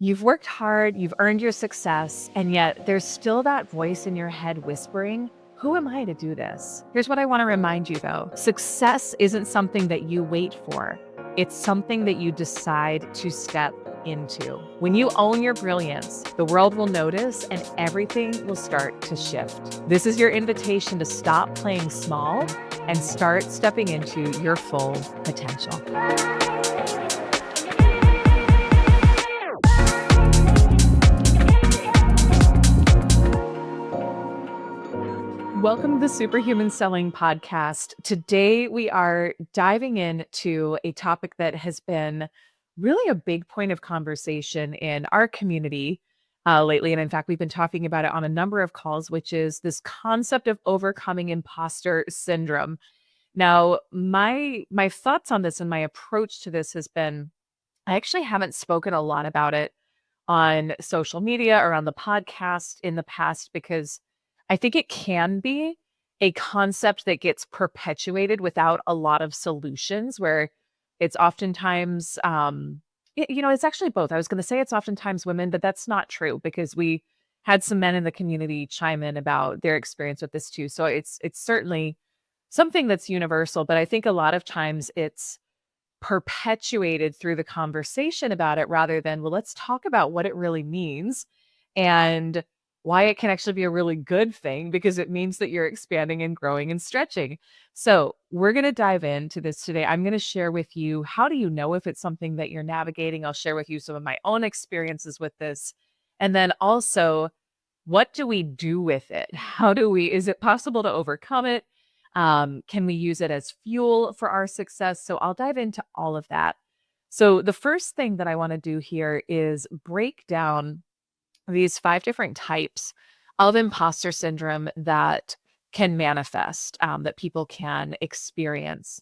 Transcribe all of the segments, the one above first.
You've worked hard, you've earned your success, and yet there's still that voice in your head whispering, who am I to do this? Here's what I want to remind you though. Success isn't something that you wait for. It's something that you decide to step into. When you own your brilliance, the world will notice and everything will start to shift. This is your invitation to stop playing small and start stepping into your full potential. Welcome to the Superhuman Selling Podcast. Today, we are diving into a topic that has been really a big point of conversation in our community lately. And in fact, we've been talking about it on a number of calls, which is this concept of overcoming imposter syndrome. Now, my thoughts on this and my approach to this has been, I actually haven't spoken a lot about it on social media or on the podcast in the past because I think it can be a concept that gets perpetuated without a lot of solutions, where it's oftentimes, it's actually both. I was going to say it's oftentimes women, but that's not true because we had some men in the community chime in about their experience with this too. So it's certainly something that's universal, but I think a lot of times it's perpetuated through the conversation about it rather than, well, let's talk about what it really means and why it can actually be a really good thing because it means that you're expanding and growing and stretching. So, we're going to dive into this today. I'm going to share with you, how do you know if it's something that you're navigating? I'll share with you some of my own experiences with this. And then also, what do we do with it? Is it possible to overcome it? Can we use it as fuel for our success? So I'll dive into all of that. So the first thing that I want to do here is break down these 5 different types of imposter syndrome that can manifest, that people can experience.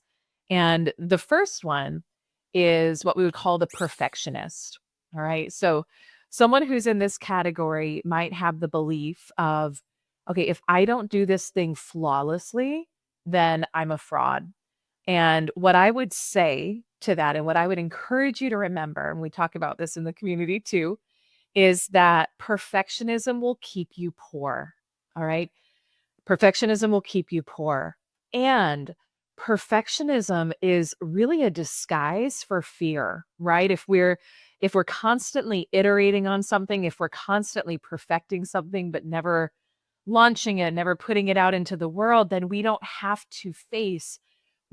And the first one is what we would call the perfectionist. All right. So someone who's in this category might have the belief of, okay, if I don't do this thing flawlessly, then I'm a fraud. And what I would say to that, and what I would encourage you to remember, and we talk about this in the community too, is that perfectionism will keep you poor. All right. Perfectionism will keep you poor. And perfectionism is really a disguise for fear, right? If we're constantly iterating on something, if we're constantly perfecting something but never launching it, never putting it out into the world, then we don't have to face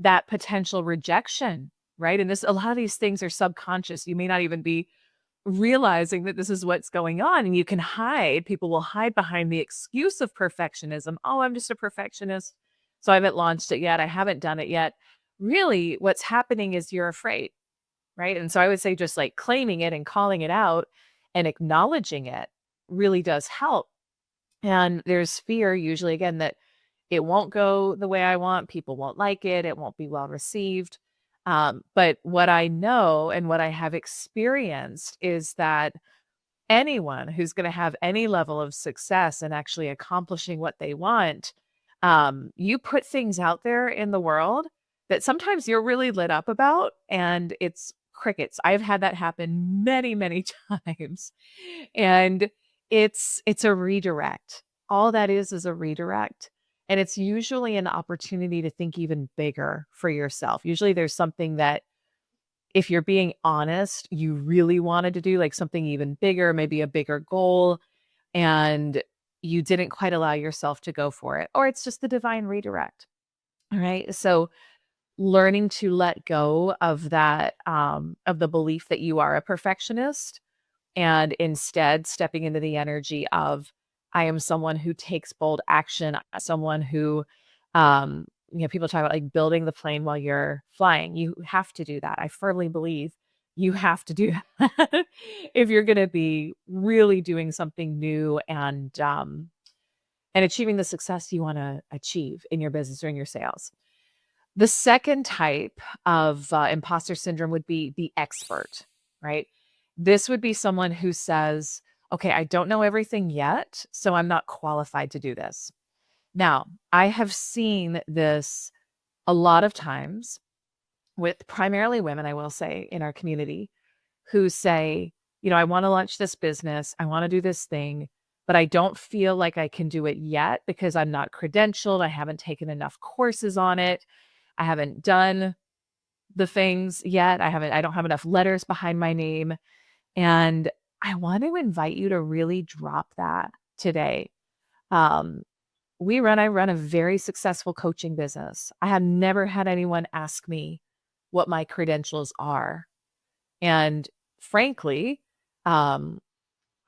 that potential rejection, right? And a lot of these things are subconscious. You may not even be realizing that this is what's going on, and you can hide. People will hide behind the excuse of perfectionism. Oh, I'm just a perfectionist, so I haven't launched it yet. I haven't done it yet. Really, what's happening is you're afraid, right? And so I would say just like claiming it and calling it out and acknowledging it really does help. And there's fear usually, again, that it won't go the way I want. People won't like it. It won't be well received. But what I know and what I have experienced is that anyone who's going to have any level of success and actually accomplishing what they want, you put things out there in the world that sometimes you're really lit up about, and it's crickets. I've had that happen many, many times. And it's a redirect. All that is a redirect. And it's usually an opportunity to think even bigger for yourself. Usually there's something that, if you're being honest, you really wanted to do, like something even bigger, maybe a bigger goal, and you didn't quite allow yourself to go for it. Or it's just the divine redirect. All right. So learning to let go of that, of the belief that you are a perfectionist, and instead stepping into the energy of, I am someone who takes bold action, someone who, people talk about like building the plane while you're flying. You have to do that. I firmly believe you have to do that if you're going to be really doing something new and achieving the success you want to achieve in your business or in your sales. The second type of imposter syndrome would be the expert, right? This would be someone who says, okay, I don't know everything yet, so I'm not qualified to do this. Now, I have seen this a lot of times with primarily women, I will say, in our community, who say, I want to launch this business. I want to do this thing, but I don't feel like I can do it yet because I'm not credentialed. I haven't taken enough courses on it. I haven't done the things yet. I don't have enough letters behind my name. And I want to invite you to really drop that today. Um, I run a very successful coaching business. I have never had anyone ask me what my credentials are. And frankly, um,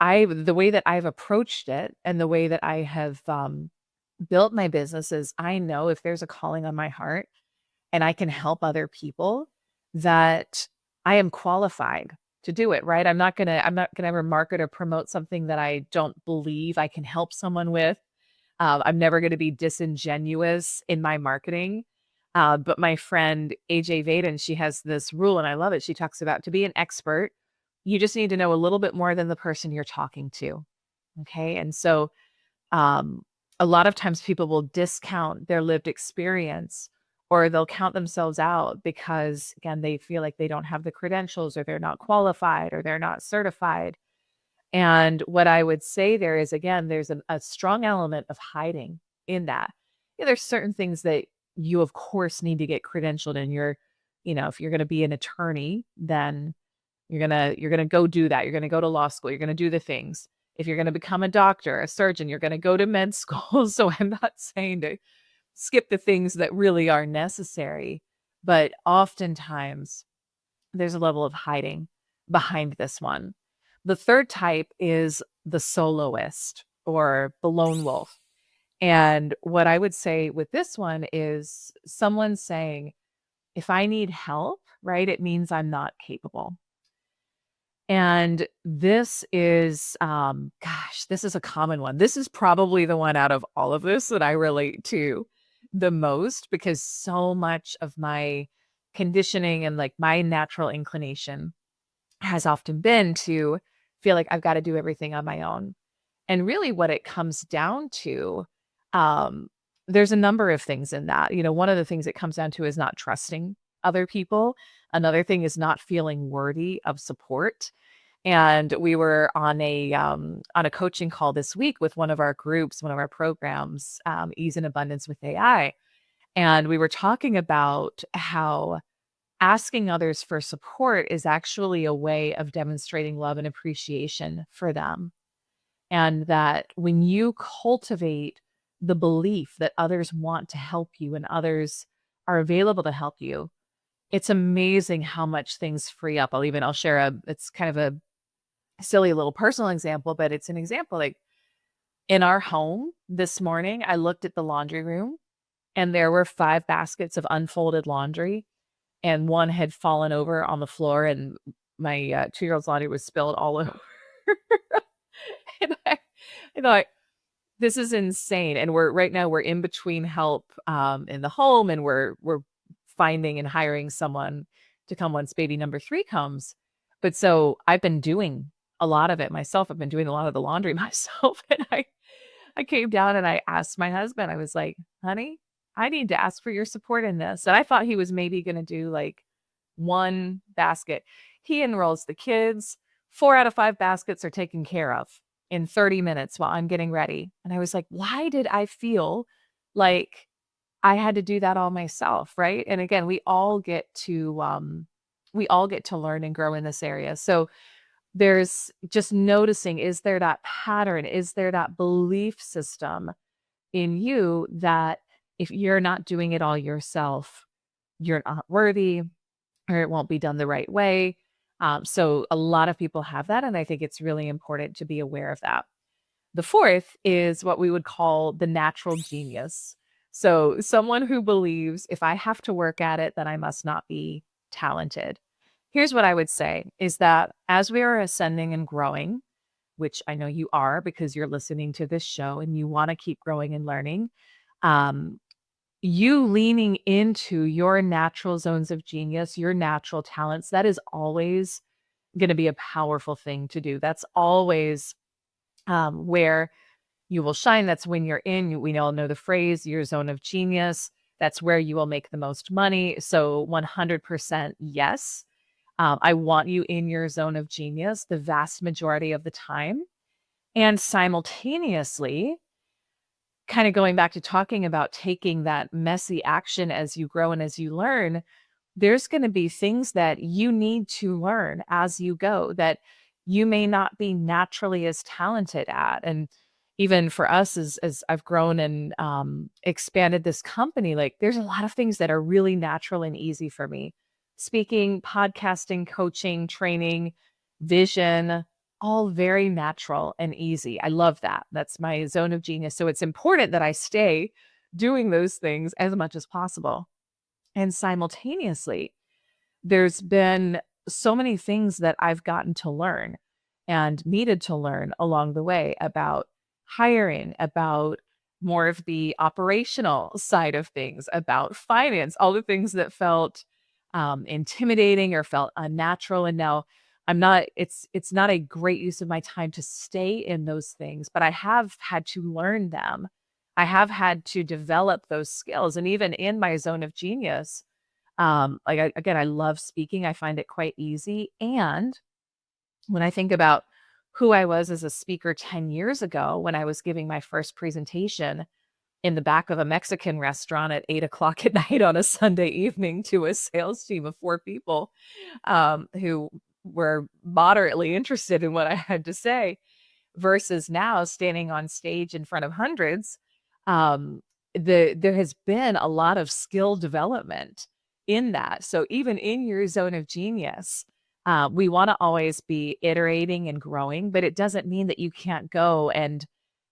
the way that I've approached it and the way that I have built my business is I know if there's a calling on my heart and I can help other people, that I am qualified to do it, right? I'm not gonna ever market or promote something that I don't believe I can help someone with. I'm never gonna be disingenuous in my marketing. But my friend AJ Vaden, she has this rule and I love it. She talks about to be an expert, you just need to know a little bit more than the person you're talking to. Okay. And so um, a lot of times people will discount their lived experience or they'll count themselves out because, again, they feel like they don't have the credentials or they're not qualified or they're not certified. And what I would say there is, again, there's a strong element of hiding in that. Yeah, there's certain things that you, of course, need to get credentialed in. If you're going to be an attorney, then you're gonna go do that. You're gonna go to law school. You're gonna do the things. If you're gonna become a doctor, a surgeon, you're gonna go to med school. So I'm not saying to skip the things that really are necessary, but oftentimes there's a level of hiding behind this one. The third type is the soloist or the lone wolf. And what I would say with this one is someone saying, if I need help, right, it means I'm not capable. And this is, this is a common one. This is probably the one out of all of this that I relate to the most because so much of my conditioning and like my natural inclination has often been to feel like I've got to do everything on my own. And really what it comes down to, um, there's a number of things in that. One of the things it comes down to is not trusting other people. Another thing is not feeling worthy of support. And we were on a coaching call this week with one of our groups, one of our programs, Ease and Abundance with AI. And we were talking about how asking others for support is actually a way of demonstrating love and appreciation for them. And that when you cultivate the belief that others want to help you and others are available to help you, it's amazing how much things free up. I'll share it's kind of a silly little personal example, but it's an example. Like in our home this morning, I looked at the laundry room and there were 5 baskets of unfolded laundry and one had fallen over on the floor and my 2-year-old's laundry was spilled all over. and I thought, this is insane. And we're in between help in the home and we're finding and hiring someone to come once baby number 3 comes. But so I've been doing a lot of it myself. I've been doing a lot of the laundry myself. And I came down and I asked my husband, I was like, honey, I need to ask for your support in this. And I thought he was maybe going to do like 1 basket. He enrolls the kids. 4 out of 5 baskets are taken care of in 30 minutes while I'm getting ready. And I was like, why did I feel like I had to do that all myself, right? And again, we all get to learn and grow in this area. So there's just noticing, is there that pattern? Is there that belief system in you that if you're not doing it all yourself, you're not worthy or it won't be done the right way? So a lot of people have that. And I think it's really important to be aware of that. The fourth is what we would call the natural genius. So someone who believes if I have to work at it, then I must not be talented. Here's what I would say is that as we are ascending and growing, which I know you are because you're listening to this show and you want to keep growing and learning, um, you leaning into your natural zones of genius, your natural talents, that is always going to be a powerful thing to do. That's always where you will shine. That's when you're in. We all know the phrase, your zone of genius. That's where you will make the most money. So 100% yes. I want you in your zone of genius the vast majority of the time. And simultaneously, kind of going back to talking about taking that messy action as you grow and as you learn, there's going to be things that you need to learn as you go that you may not be naturally as talented at. And even for us, as I've grown and expanded this company, like there's a lot of things that are really natural and easy for me. Speaking, podcasting, coaching, training, vision, all very natural and easy. I love that. That's my zone of genius. So it's important that I stay doing those things as much as possible. And simultaneously, there's been so many things that I've gotten to learn and needed to learn along the way about hiring, about more of the operational side of things, about finance, all the things that felt intimidating or felt unnatural. And now it's not a great use of my time to stay in those things, but I have had to learn them. I have had to develop those skills. And even in my zone of genius, again, I love speaking. I find it quite easy. And when I think about who I was as a speaker 10 years ago, when I was giving my first presentation in the back of a Mexican restaurant at 8 o'clock at night on a Sunday evening to a sales team of 4 people who were moderately interested in what I had to say, versus now standing on stage in front of hundreds, um, there has been a lot of skill development in that. So even in your zone of genius, we want to always be iterating and growing, but it doesn't mean that you can't go and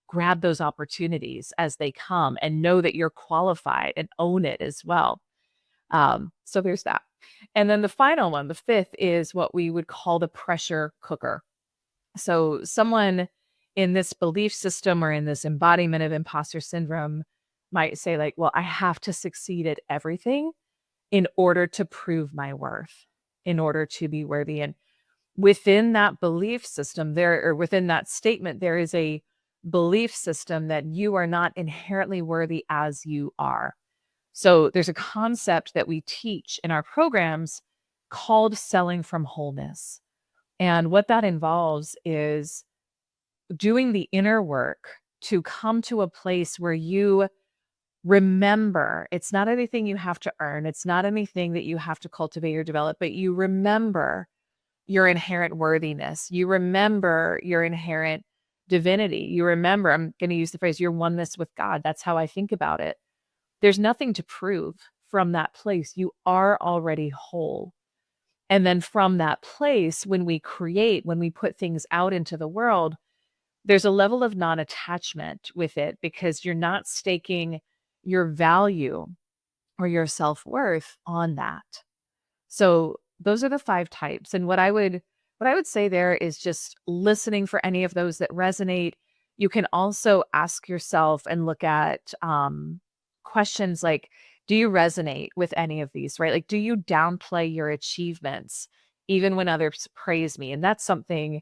grab those opportunities as they come and know that you're qualified and own it as well. So there's that. And then the final one, the fifth, is what we would call the pressure cooker. So someone in this belief system or in this embodiment of imposter syndrome might say like, well, I have to succeed at everything in order to prove my worth, in order to be worthy. And within that belief system there, or within that statement, there is a belief system that you are not inherently worthy as you are. So there's a concept that we teach in our programs called selling from wholeness. And what that involves is doing the inner work to come to a place where you remember it's not anything you have to earn. It's not anything that you have to cultivate or develop, but you remember your inherent worthiness. You remember your inherent divinity. You remember, I'm going to use the phrase, your oneness with God. That's how I think about it. There's nothing to prove from that place. You are already whole. And then from that place, when we create, when we put things out into the world, there's a level of non-attachment with it because you're not staking your value or your self-worth on that. So those are the 5 types. And what I would say there is just listening for any of those that resonate. You can also ask yourself and look at questions like, do you resonate with any of these, right? Like, do you downplay your achievements even when others praise me? And that's something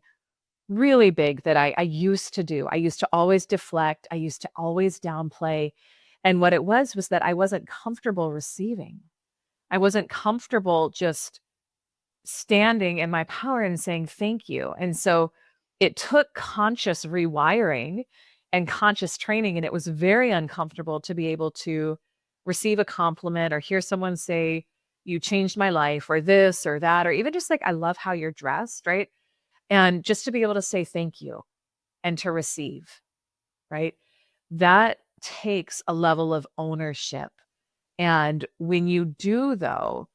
really big that I used to do. I used to always deflect. I used to always downplay. And what it was that I wasn't comfortable receiving. I wasn't comfortable just standing in my power and saying thank you. And so it took conscious rewiring and conscious training. And it was very uncomfortable to be able to receive a compliment or hear someone say, you changed my life, or this or that, or even just like, I love how you're dressed, right? And just to be able to say thank you and to receive, right? That takes a level of ownership. And when you do, though,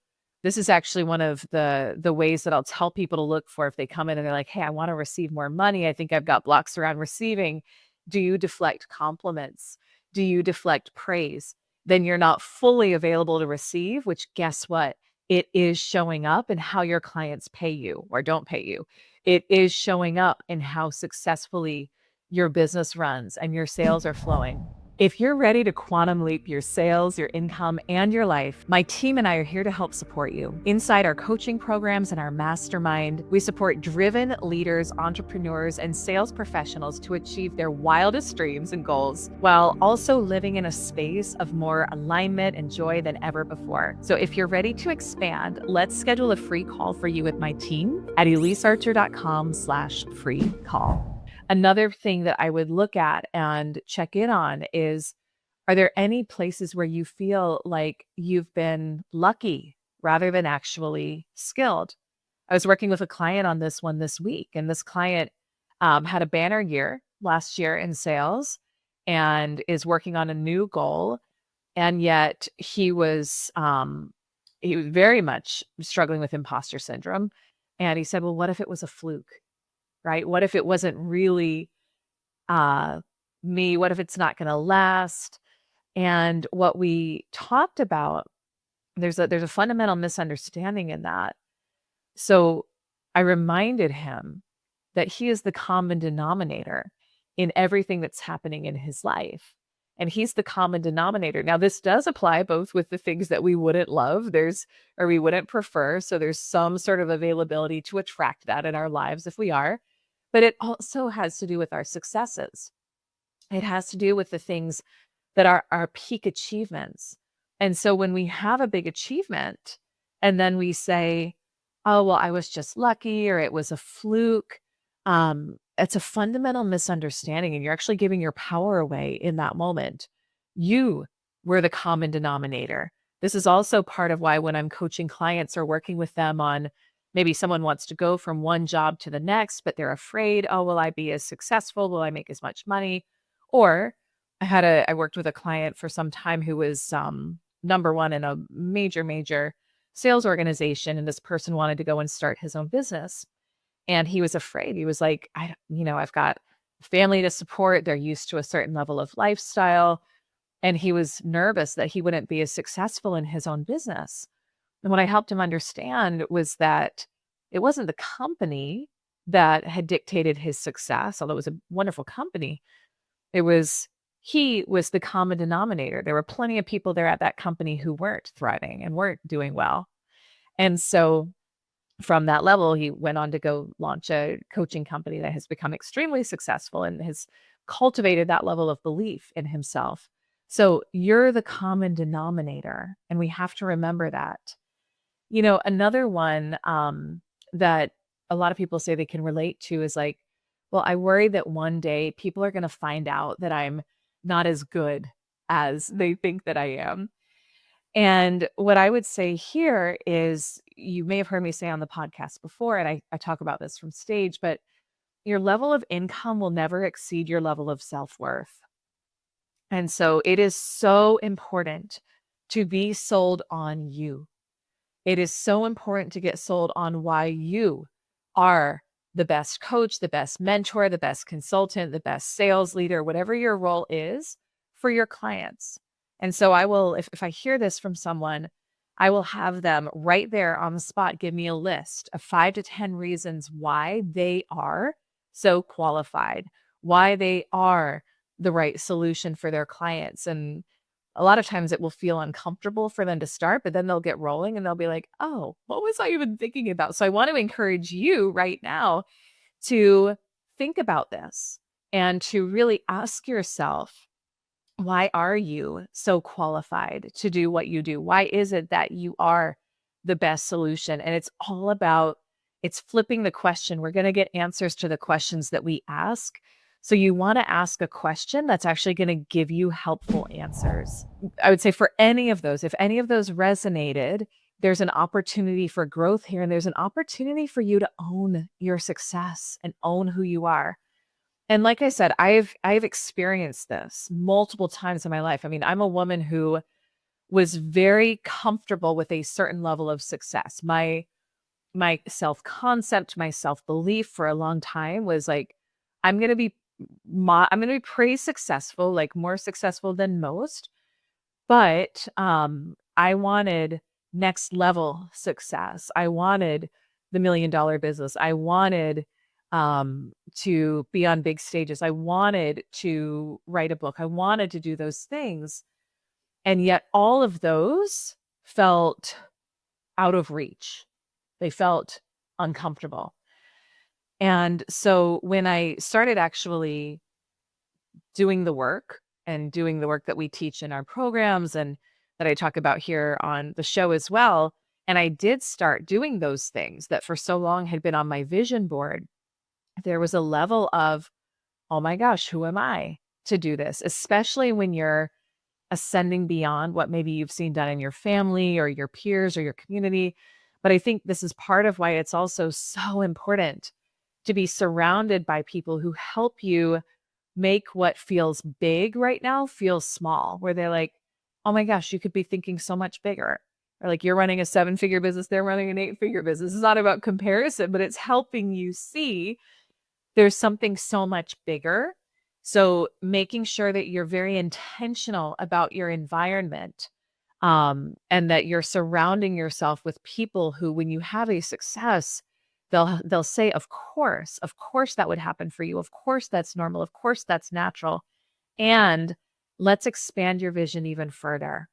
this is actually one of the ways that I'll tell people to look for if they come in and they're like, hey, I want to receive more money. I think I've got blocks around receiving. Do you deflect compliments? Do you deflect praise? Then you're not fully available to receive, which guess what? It is showing up in how your clients pay you or don't pay you. It is showing up in how successfully your business runs and your sales are flowing. If you're ready to quantum leap your sales, your income, and your life, my team and I are here to help support you. Inside our coaching programs and our mastermind, we support driven leaders, entrepreneurs, and sales professionals to achieve their wildest dreams and goals while also living in a space of more alignment and joy than ever before. So if you're ready to expand, let's schedule a free call for you with my team at ElyseArcher.com/free call. Another thing that I would look at and check in on is, are there any places where you feel like you've been lucky rather than actually skilled? I was working with a client on this one this week, and this client had a banner year last year in sales and is working on a new goal. And yet he was very much struggling with imposter syndrome. And he said, well, what if it was a fluke? Right? What if it wasn't really uh, me? What if it's not going to last? And what we talked about, there's a fundamental misunderstanding in that. So I reminded him that he is the common denominator in everything that's happening in his life. And he's the common denominator. Now, this does apply both with the things that we wouldn't love, or we wouldn't prefer. So there's some sort of availability to attract that in our lives if we are. But it also has to do with our successes. It has to do with the things that are our peak achievements. And so when we have a big achievement and then we say, oh, well, I was just lucky or it was a fluke, it's a fundamental misunderstanding. And you're actually giving your power away in that moment. You were the common denominator. This is also part of why when I'm coaching clients or working with them on maybe someone wants to go from one job to the next, but they're afraid, oh, will I be as successful? Will I make as much money? Or I worked with a client for some time who was number one in a major sales organization, and this person wanted to go and start his own business. And he was afraid. He was like, I've got family to support. They're used to a certain level of lifestyle. And he was nervous that he wouldn't be as successful in his own business. And what I helped him understand was that it wasn't the company that had dictated his success, although it was a wonderful company. He was the common denominator. There were plenty of people there at that company who weren't thriving and weren't doing well. And so from that level, he went on to go launch a coaching company that has become extremely successful and has cultivated that level of belief in himself. So you're the common denominator, and we have to remember that. Another one that a lot of people say they can relate to is like, well, I worry that one day people are going to find out that I'm not as good as they think that I am. And what I would say here is, you may have heard me say on the podcast before, and I talk about this from stage, but your level of income will never exceed your level of self-worth. And so it is so important to be sold on you. It is so important to get sold on why you are the best coach, the best mentor, the best consultant, the best sales leader, whatever your role is for your clients. And so I will, if I hear this from someone, I will have them right there on the spot give me a list of 5 to 10 reasons why they are so qualified, why they are the right solution for their clients. And a lot of times it will feel uncomfortable for them to start, but then they'll get rolling and they'll be like, oh, what was I even thinking about? So I want to encourage you right now to think about this and to really ask yourself, why are you so qualified to do what you do? Why is it that you are the best solution? And it's flipping the question. We're going to get answers to the questions that we ask. So you want to ask a question that's actually going to give you helpful answers. I would say for any of those, if any of those resonated, there's an opportunity for growth here, and there's an opportunity for you to own your success and own who you are. And like I said, I've experienced this multiple times in my life. I mean, I'm a woman who was very comfortable with a certain level of success. My self-concept, my self-belief for a long time was like, I'm going to be I'm going to be pretty successful, like more successful than most, but I wanted next level success. I wanted the $1 million business. I wanted to be on big stages. I wanted to write a book. I wanted to do those things. And yet all of those felt out of reach. They felt uncomfortable. And so when I started actually doing the work and doing the work that we teach in our programs and that I talk about here on the show as well, and I did start doing those things that for so long had been on my vision board, there was a level of, oh my gosh, who am I to do this? Especially when you're ascending beyond what maybe you've seen done in your family or your peers or your community. But I think this is part of why it's also so important to be surrounded by people who help you make what feels big right now feel small, where they're like, oh my gosh, you could be thinking so much bigger. Or like you're running a 7-figure business, they're running an 8-figure business. It's not about comparison, but it's helping you see there's something so much bigger. So making sure that you're very intentional about your environment, and that you're surrounding yourself with people who, when you have a success, they'll say, of course that would happen for you. Of course that's normal. Of course that's natural. And let's expand your vision even further.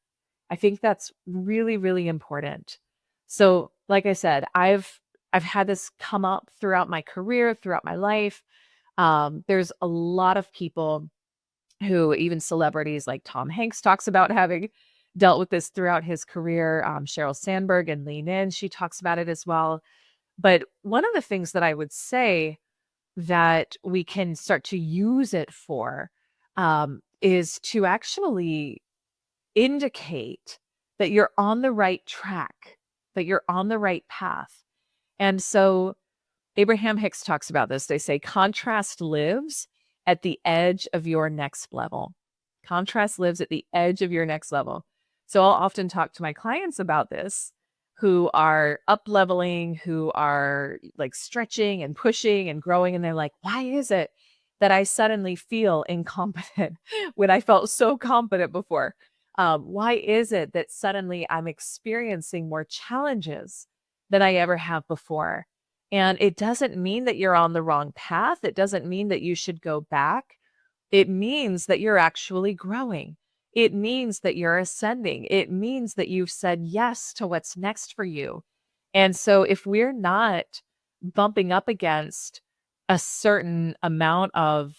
I think that's really, really important. So, like I said, I've had this come up throughout my career, throughout my life. There's a lot of people who, even celebrities like Tom Hanks talks about having dealt with this throughout his career. Sheryl Sandberg and Lean In, she talks about it as well. But one of the things that I would say that we can start to use it for, is to actually indicate that you're on the right track, that you're on the right path. And so Abraham Hicks talks about this. They say contrast lives at the edge of your next level. Contrast lives at the edge of your next level. So I'll often talk to my clients about this who are up leveling, who are like stretching and pushing and growing. And they're like, why is it that I suddenly feel incompetent when I felt so competent before? Why is it that suddenly I'm experiencing more challenges than I ever have before? And it doesn't mean that you're on the wrong path. It doesn't mean that you should go back. It means that you're actually growing. It means that you're ascending. It means that you've said yes to what's next for you. And so if we're not bumping up against a certain amount of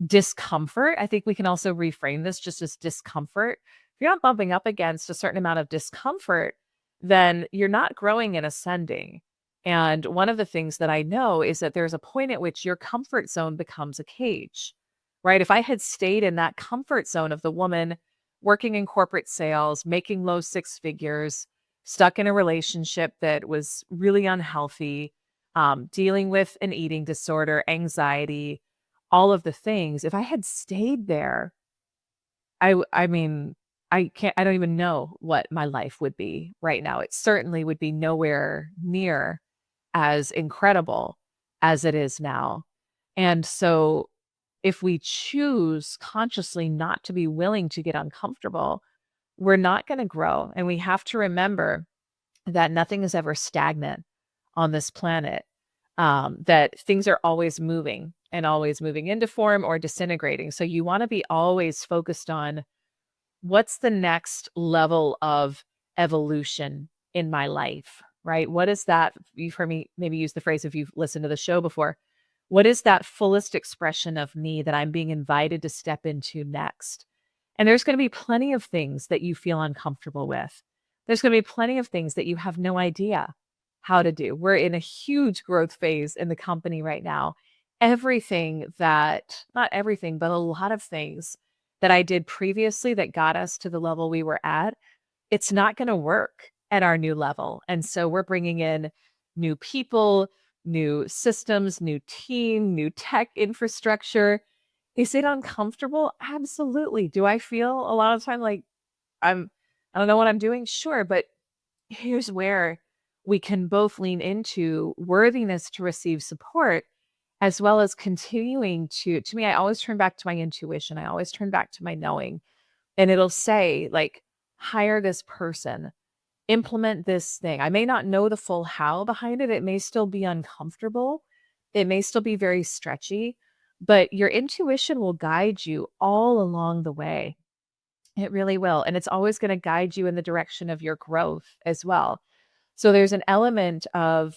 discomfort, I think we can also reframe this just as discomfort. If you're not bumping up against a certain amount of discomfort, then you're not growing and ascending. And one of the things that I know is that there's a point at which your comfort zone becomes a cage, right? If I had stayed in that comfort zone of the woman working in corporate sales, making low 6 figures, stuck in a relationship that was really unhealthy, dealing with an eating disorder, anxiety, all of the things, if I had stayed there, I mean, I don't even know what my life would be right now. It certainly would be nowhere near as incredible as it is now. And so if we choose consciously not to be willing to get uncomfortable, we're not going to grow. And we have to remember that nothing is ever stagnant on this planet, that things are always moving and always moving into form or disintegrating. So you want to be always focused on what's the next level of evolution in my life, right? What is that? You've heard me maybe use the phrase if you've listened to the show before. What is that fullest expression of me that I'm being invited to step into next? And there's going to be plenty of things that you feel uncomfortable with. There's going to be plenty of things that you have no idea how to do. We're in a huge growth phase in the company right now. Everything that, not everything, but a lot of things that I did previously that got us to the level we were at, it's not going to work at our new level. And so we're bringing in new people, new systems, new team, new tech infrastructure. Is it uncomfortable? Absolutely. Do I feel a lot of time like I don't know what I'm doing? Sure. But here's where we can both lean into worthiness to receive support as well as continuing to me, I always turn back to my intuition. I always turn back to my knowing. And it'll say, like, hire this person, implement this thing. I may not know the full how behind it. It may still be uncomfortable. It may still be very stretchy, but your intuition will guide you all along the way. It really will. And it's always going to guide you in the direction of your growth as well. So there's an element of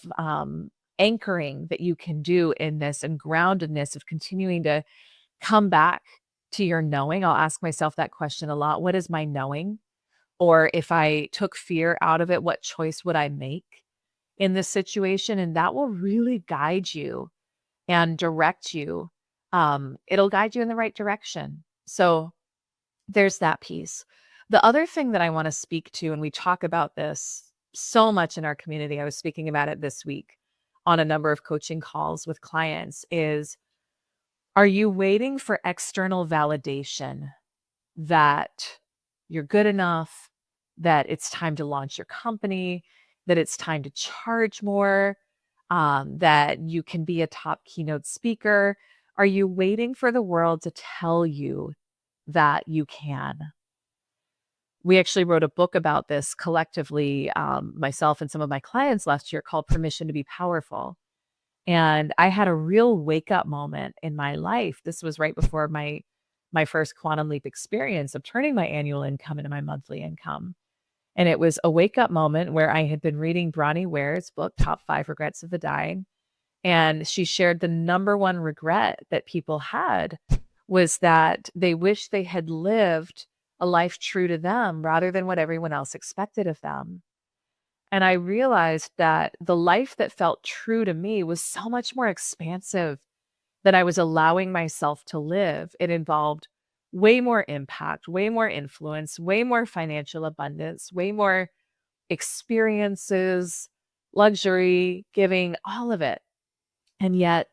anchoring that you can do in this and groundedness of continuing to come back to your knowing. I'll ask myself that question a lot. What is my knowing? Or if I took fear out of it, what choice would I make in this situation? And that will really guide you and direct you. It'll guide you in the right direction. So there's that piece. The other thing that I want to speak to, and we talk about this so much in our community, I was speaking about it this week on a number of coaching calls with clients, is are you waiting for external validation that you're good enough, that it's time to launch your company, that it's time to charge more, that you can be a top keynote speaker? Are you waiting for the world to tell you that you can? We actually wrote a book about this collectively, myself and some of my clients last year, called Permission to Be Powerful. And I had a real wake up moment in my life. This was right before my first quantum leap experience of turning my annual income into my monthly income. And it was a wake up moment where I had been reading Bronnie Ware's book, Top 5 Regrets of the Dying. And she shared the number one regret that people had was that they wish they had lived a life true to them rather than what everyone else expected of them. And I realized that the life that felt true to me was so much more expansive than I was allowing myself to live. It involved way more impact, way more influence, way more financial abundance, way more experiences, luxury, giving, all of it. And yet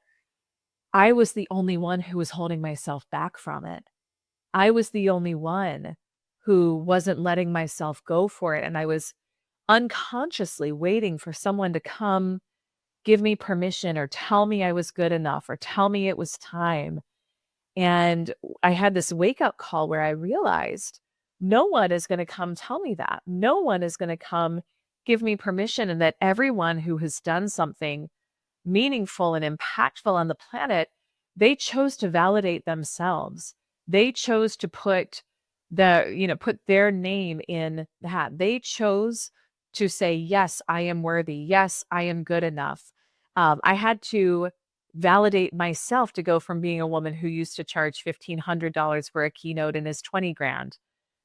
I was the only one who was holding myself back from it. I was the only one who wasn't letting myself go for it. And I was unconsciously waiting for someone to come give me permission or tell me I was good enough or tell me it was time. And I had this wake up call where I realized no one is going to come tell me that. No one is going to come give me permission, and that everyone who has done something meaningful and impactful on the planet, they chose to validate themselves. They chose to put their name in the hat. They chose to say, yes, I am worthy. Yes, I am good enough. I had to validate myself to go from being a woman who used to charge $1,500 for a keynote and is 20 grand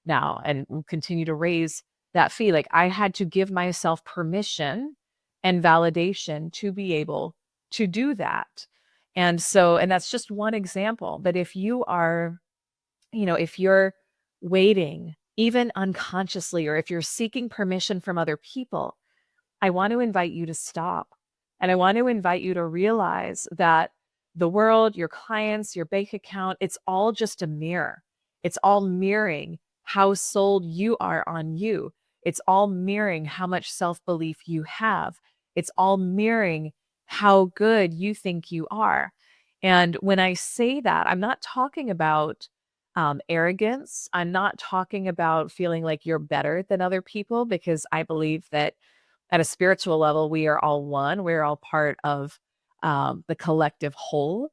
now and will continue to raise that fee. Like, I had to give myself permission and validation to be able to do that. And that's just one example. But if you are, if you're waiting, even unconsciously, or if you're seeking permission from other people, I want to invite you to stop. And I want to invite you to realize that the world, your clients, your bank account, it's all just a mirror. It's all mirroring how sold you are on you. It's all mirroring how much self-belief you have. It's all mirroring how good you think you are. And when I say that, I'm not talking about arrogance. I'm not talking about feeling like you're better than other people, because I believe that at a spiritual level, we are all one. We're all part of the collective whole.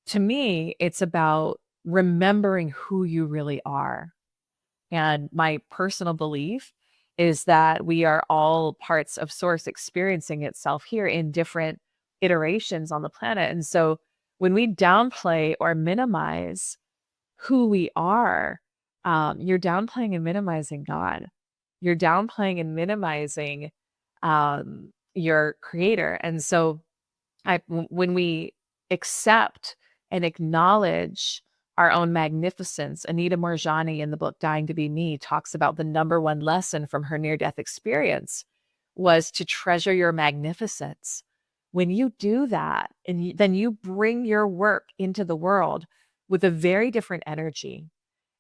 To me, it's about remembering who you really are. And my personal belief is that we are all parts of Source experiencing itself here in different iterations on the planet. And so when we downplay or minimize who we are, you're downplaying and minimizing God. You're downplaying and minimizing your creator. And so when we accept and acknowledge our own magnificence, Anita Morjani in the book Dying to Be Me talks about the number one lesson from her near-death experience was to treasure your magnificence. When you do that, and then you bring your work into the world with a very different energy,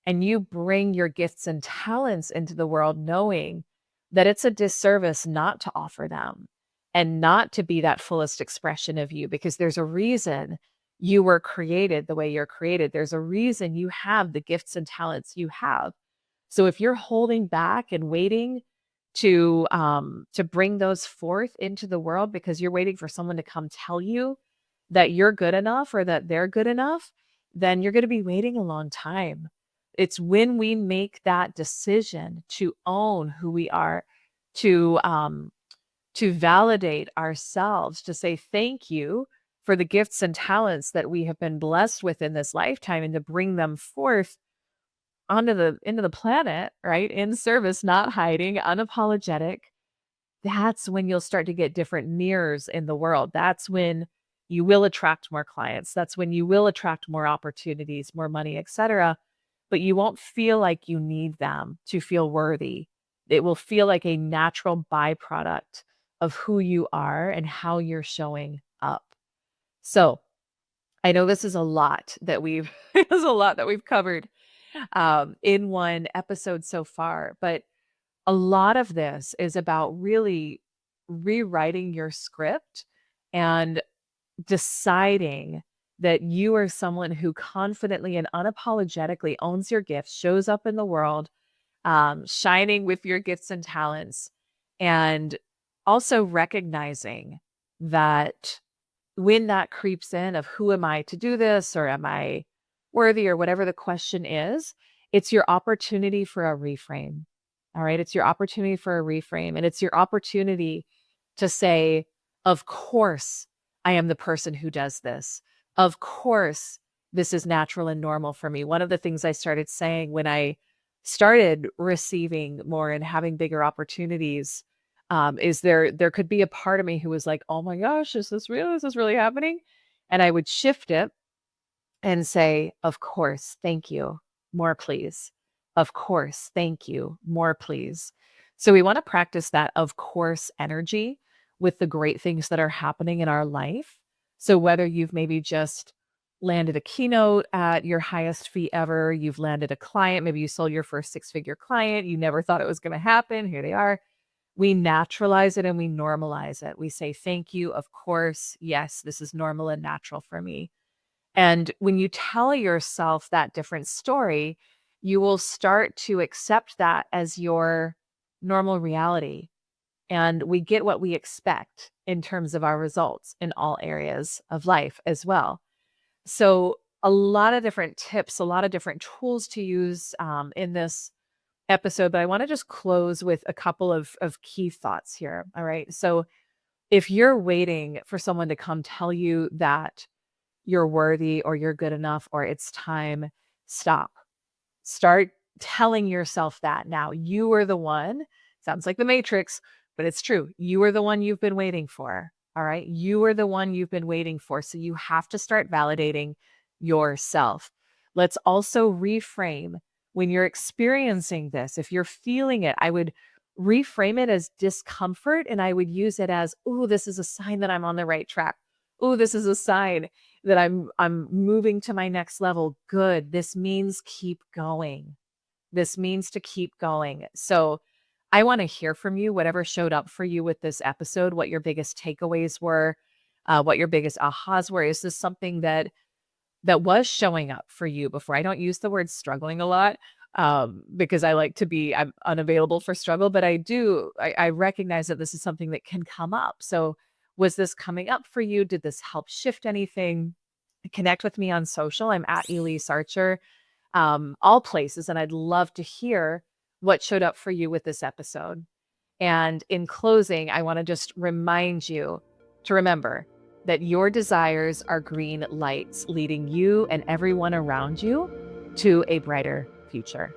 and you bring your gifts and talents into the world knowing that it's a disservice not to offer them and not to be that fullest expression of you, because there's a reason you were created the way you're created. There's a reason you have the gifts and talents you have. So if you're holding back and waiting to bring those forth into the world because you're waiting for someone to come tell you that you're good enough or that they're good enough, then you're going to be waiting a long time. It's when we make that decision to own who we are, to validate ourselves, to say thank you for the gifts and talents that we have been blessed with in this lifetime, and to bring them forth onto the into the planet, right? In service, not hiding, unapologetic. That's when you'll start to get different mirrors in the world. That's when you will attract more clients. That's when you will attract more opportunities, more money, etc. But you won't feel like you need them to feel worthy. It will feel like a natural byproduct of who you are and how you're showing up. So I know this is a lot that we've this is a lot that we've covered in one episode so far, but a lot of this is about really rewriting your script and deciding that you are someone who confidently and unapologetically owns your gifts, shows up in the world, shining with your gifts and talents, and also recognizing that when that creeps in of who am I to do this, or am I worthy, or whatever the question is, it's your opportunity for a reframe. All right. It's your opportunity for a reframe. And it's your opportunity to say, of course, I am the person who does this. Of course, this is natural and normal for me. One of the things I started saying when I started receiving more and having bigger opportunities, is there could be a part of me who was like, "Oh my gosh, is this real? Is this really happening?" And I would shift it and say, "Of course, thank you. More, please. Of course, thank you. More, please." So we want to practice that of course energy with the great things that are happening in our life. So whether you've maybe just landed a keynote at your highest fee ever, you've landed a client, maybe you sold your first six-figure client, you never thought it was going to happen, here they are. We naturalize it and we normalize it. We say, "Thank you. Of course. Yes, this is normal and natural for me." And when you tell yourself that different story, you will start to accept that as your normal reality. And we get what we expect in terms of our results in all areas of life as well. So, a lot of different tips, a lot of different tools to use in this episode, but I want to just close with a couple of key thoughts here. All right. So, if you're waiting for someone to come tell you that you're worthy or you're good enough or it's time, stop. Start telling yourself that now. You are the one. Sounds like the Matrix, but it's true. You are the one you've been waiting for. All right. You are the one you've been waiting for. So you have to start validating yourself. Let's also reframe when you're experiencing this. If you're feeling it, I would reframe it as discomfort and I would use it as, "Oh, this is a sign that I'm on the right track. Oh, this is a sign that I'm moving to my next level. Good. This means keep going. This means to keep going." So I want to hear from you, whatever showed up for you with this episode, what your biggest takeaways were, what your biggest ahas were. Is this something that was showing up for you before? I don't use the word struggling a lot because I like to be, I'm unavailable for struggle, but I recognize that this is something that can come up. So was this coming up for you? Did this help shift anything? Connect with me on social. I'm at Elyse Archer, all places. And I'd love to hear what showed up for you with this episode. And in closing, I want to just remind you to remember that your desires are green lights leading you and everyone around you to a brighter future.